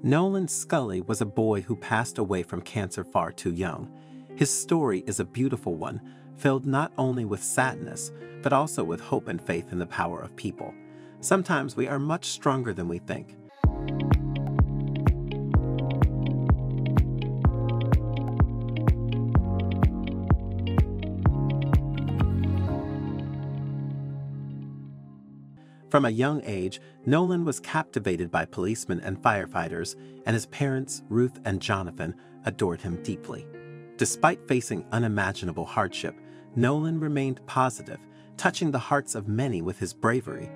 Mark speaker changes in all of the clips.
Speaker 1: Nolan Scully was a boy who passed away from cancer far too young. His story is a beautiful one, filled not only with sadness, but also with hope and faith in the power of people. Sometimes we are much stronger than we think. From a young age, Nolan was captivated by policemen and firefighters, and his parents, Ruth and Jonathan, adored him deeply. Despite facing unimaginable hardship, Nolan remained positive, touching the hearts of many with his bravery.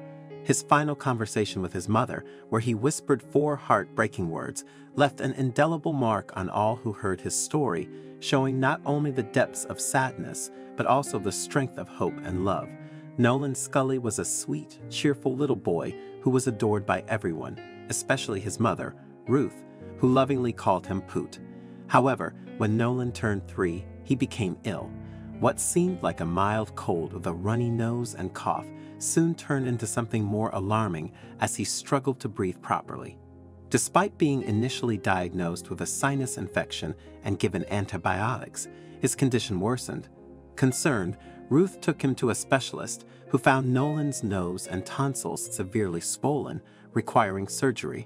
Speaker 1: His final conversation with his mother, where he whispered 4 heartbreaking words, left an indelible mark on all who heard his story, showing not only the depths of sadness, but also the strength of hope and love. Nolan Scully was a sweet, cheerful little boy who was adored by everyone, especially his mother, Ruth, who lovingly called him Poot. However, when Nolan turned 3, he became ill. What seemed like a mild cold with a runny nose and cough soon turned into something more alarming as he struggled to breathe properly. Despite being initially diagnosed with a sinus infection and given antibiotics, his condition worsened. Concerned, Ruth took him to a specialist who found Nolan's nose and tonsils severely swollen, requiring surgery.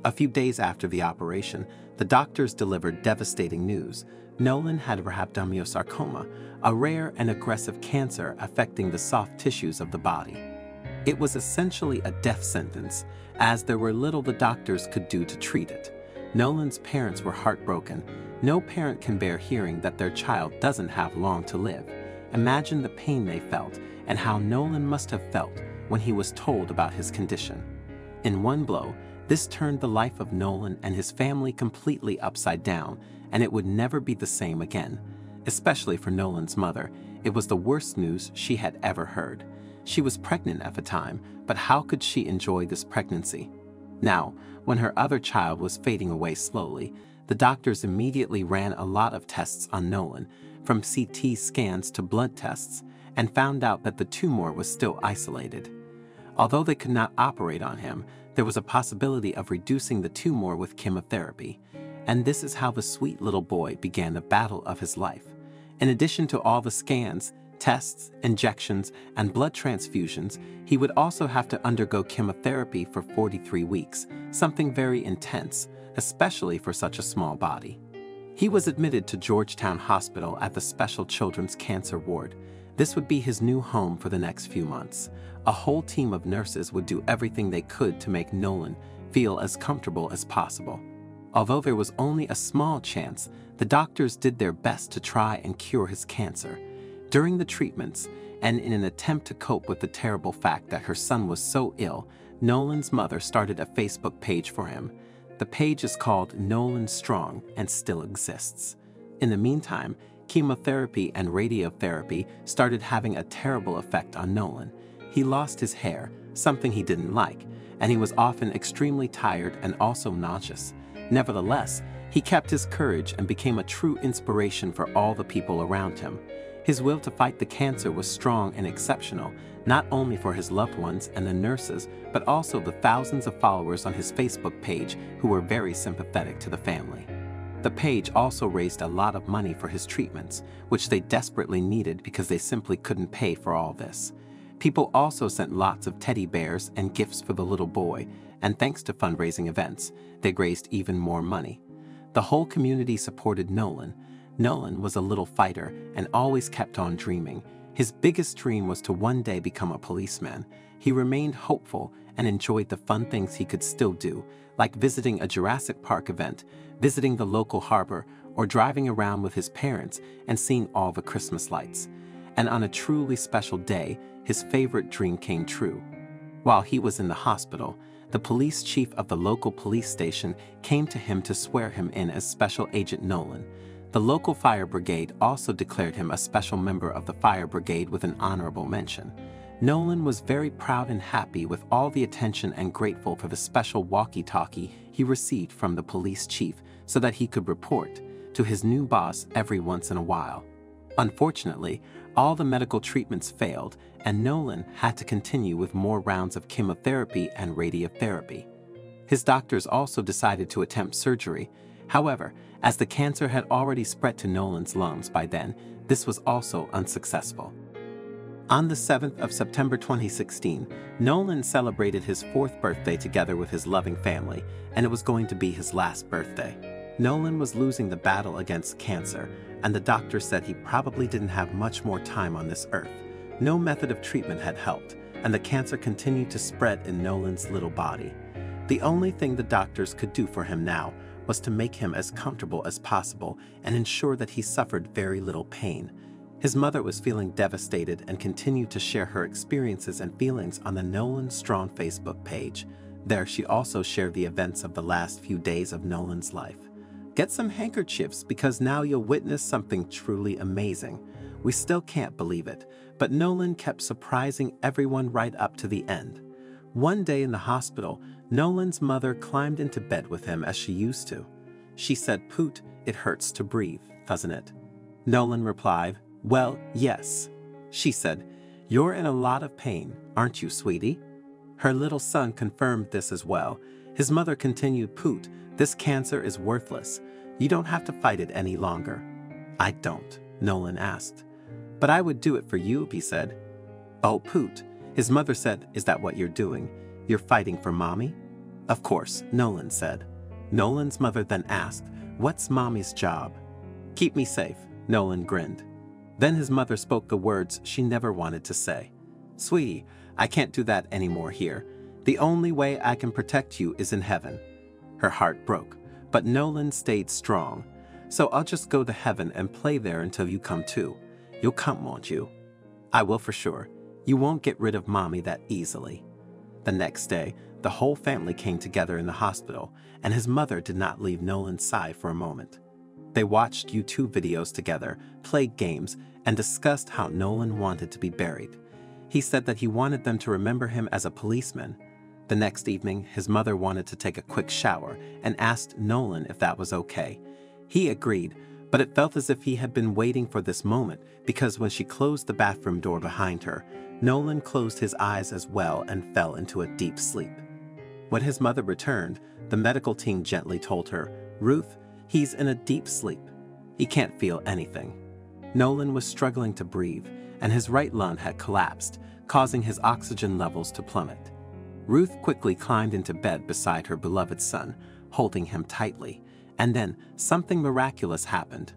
Speaker 1: A few days after the operation, the doctors delivered devastating news. Nolan had rhabdomyosarcoma, a rare and aggressive cancer affecting the soft tissues of the body. It was essentially a death sentence, as there were little the doctors could do to treat it. Nolan's parents were heartbroken. No parent can bear hearing that their child doesn't have long to live. Imagine the pain they felt and how Nolan must have felt when he was told about his condition. In one blow, this turned the life of Nolan and his family completely upside down, and it would never be the same again. Especially for Nolan's mother, it was the worst news she had ever heard. She was pregnant at the time, but how could she enjoy this pregnancy? Now, when her other child was fading away slowly, the doctors immediately ran a lot of tests on Nolan, from CT scans to blood tests, and found out that the tumor was still isolated. Although they could not operate on him, there was a possibility of reducing the tumor with chemotherapy, and this is how the sweet little boy began the battle of his life. In addition to all the scans, tests, injections, and blood transfusions, he would also have to undergo chemotherapy for 43 weeks, something very intense, especially for such a small body. He was admitted to Georgetown Hospital at the Special Children's Cancer Ward. This would be his new home for the next few months. A whole team of nurses would do everything they could to make Nolan feel as comfortable as possible. Although there was only a small chance, the doctors did their best to try and cure his cancer. During the treatments, and in an attempt to cope with the terrible fact that her son was so ill, Nolan's mother started a Facebook page for him. The page is called Nolan Strong and still exists. In the meantime, chemotherapy and radiotherapy started having a terrible effect on Nolan. He lost his hair, something he didn't like, and he was often extremely tired and also nauseous. Nevertheless, he kept his courage and became a true inspiration for all the people around him. His will to fight the cancer was strong and exceptional, not only for his loved ones and the nurses, but also the thousands of followers on his Facebook page who were very sympathetic to the family. The page also raised a lot of money for his treatments, which they desperately needed because they simply couldn't pay for all this. People also sent lots of teddy bears and gifts for the little boy, and thanks to fundraising events, they raised even more money. The whole community supported Nolan. Nolan was a little fighter and always kept on dreaming. His biggest dream was to one day become a policeman. He remained hopeful and enjoyed the fun things he could still do, like visiting a Jurassic Park event, visiting the local harbor, or driving around with his parents and seeing all the Christmas lights. And on a truly special day, his favorite dream came true. While he was in the hospital, the police chief of the local police station came to him to swear him in as Special Agent Nolan. The local fire brigade also declared him a special member of the fire brigade with an honorable mention. Nolan was very proud and happy with all the attention and grateful for the special walkie-talkie he received from the police chief so that he could report to his new boss every once in a while. Unfortunately, all the medical treatments failed, and Nolan had to continue with more rounds of chemotherapy and radiotherapy. His doctors also decided to attempt surgery. However, as the cancer had already spread to Nolan's lungs by then, this was also unsuccessful. On the 7th of September 2016, Nolan celebrated his 4th birthday together with his loving family, and it was going to be his last birthday. Nolan was losing the battle against cancer, and the doctor said he probably didn't have much more time on this earth. No method of treatment had helped, and the cancer continued to spread in Nolan's little body. The only thing the doctors could do for him now was to make him as comfortable as possible and ensure that he suffered very little pain. His mother was feeling devastated and continued to share her experiences and feelings on the Nolan Strong Facebook page. There, she also shared the events of the last few days of Nolan's life. Get some handkerchiefs because now you'll witness something truly amazing. We still can't believe it, but Nolan kept surprising everyone right up to the end. One day in the hospital, Nolan's mother climbed into bed with him as she used to. She said, "Poot, it hurts to breathe, doesn't it?" Nolan replied, "Well, yes." She said, "You're in a lot of pain, aren't you, sweetie?" Her little son confirmed this as well. His mother continued, "Poot, this cancer is worthless. You don't have to fight it any longer." "I don't," Nolan asked. "But I would do it for you," he said. "Oh, Poot," his mother said, "is that what you're doing? You're fighting for Mommy?" "Of course," Nolan said. Nolan's mother then asked, "What's Mommy's job?" "Keep me safe," Nolan grinned. Then his mother spoke the words she never wanted to say. "Sweetie, I can't do that anymore here. The only way I can protect you is in heaven." Her heart broke, but Nolan stayed strong. "So I'll just go to heaven and play there until you come too. You'll come, won't you?" "I will for sure. You won't get rid of Mommy that easily." The next day, the whole family came together in the hospital, and his mother did not leave Nolan's side for a moment. They watched YouTube videos together, played games, and discussed how Nolan wanted to be buried. He said that he wanted them to remember him as a policeman. The next evening, his mother wanted to take a quick shower and asked Nolan if that was okay. He agreed, but it felt as if he had been waiting for this moment because when she closed the bathroom door behind her, Nolan closed his eyes as well and fell into a deep sleep. When his mother returned, the medical team gently told her, "Ruth, he's in a deep sleep. He can't feel anything." Nolan was struggling to breathe, and his right lung had collapsed, causing his oxygen levels to plummet. Ruth quickly climbed into bed beside her beloved son, holding him tightly, and then something miraculous happened.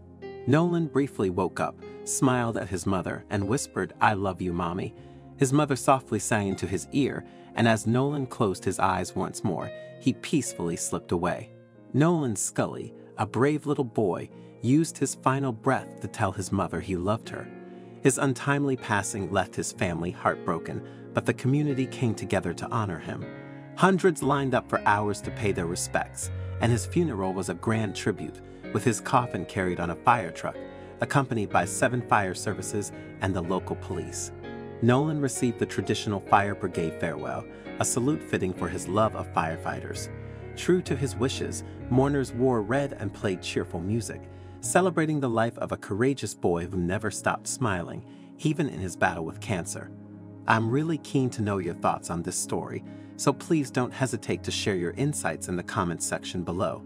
Speaker 1: Nolan briefly woke up, smiled at his mother, and whispered, "I love you, Mommy." His mother softly sang into his ear, and as Nolan closed his eyes once more, he peacefully slipped away. Nolan Scully, a brave little boy, used his final breath to tell his mother he loved her. His untimely passing left his family heartbroken, but the community came together to honor him. Hundreds lined up for hours to pay their respects, and his funeral was a grand tribute, with his coffin carried on a fire truck, accompanied by 7 fire services and the local police. Nolan received the traditional fire brigade farewell, a salute fitting for his love of firefighters. True to his wishes, mourners wore red and played cheerful music, celebrating the life of a courageous boy who never stopped smiling, even in his battle with cancer. I'm really keen to know your thoughts on this story, so please don't hesitate to share your insights in the comments section below.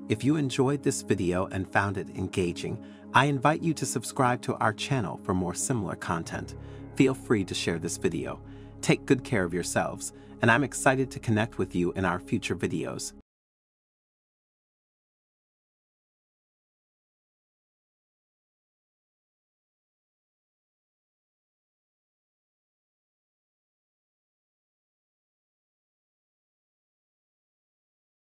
Speaker 1: If you enjoyed this video and found it engaging, I invite you to subscribe to our channel for more similar content. Feel free to share this video. Take good care of yourselves, and I'm excited to connect with you in our future videos.